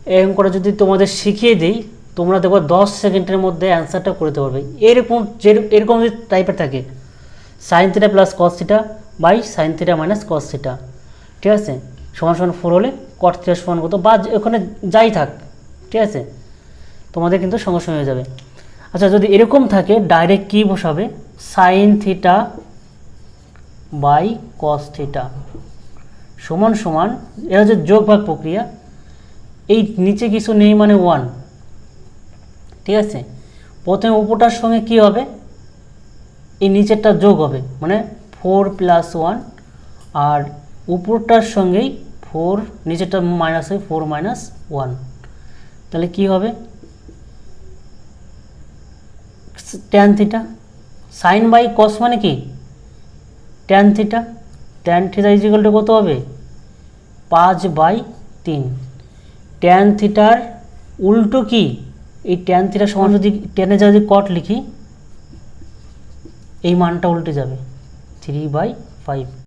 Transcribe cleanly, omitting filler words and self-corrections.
এরকম করে যদি তোমাদের শিখিয়ে দিই, তোমরা দেখো 10 সেকেন্ডের মধ্যে অ্যান্সারটা করতে পারবে। এরকম যদি টাইপের থাকে, sine theta plus cos theta by sine theta minus cos theta, ঠিক আছে, সমান সমান 4 হলে কট থিটা সমান কত, বা ওখানে যাই থাক, ঠিক আছে, তোমাদের কিন্তু সঙ্গে সঙ্গে হয়ে যাবে। আচ্ছা, যদি এরকম থাকে ডাইরেক্ট কী বসাবে, sine theta by cos theta সমান সমান, এটা হচ্ছে যোগ ভাগ প্রক্রিয়া, এই নিচে কিছু নেই মানে 1, ঠিক আছে, প্রথমে উপরটার সঙ্গে কি হবে, এই নিচেরটা যোগ হবে, মানে 4 + 1, আর উপরটার সঙ্গেই 4, নিচেরটা মাইনাস হবে 4 - 1, তাহলে কি হবে, tan theta, sine by cos মানে কি tan theta, tan theta is equal to কত হবে 5/3, ট্যান থিটার উল্টো কি, এই ট্যান থিটার সমান যদি টেনে যদি কট লিখি, এই মানটা উল্টে যাবে 3/5।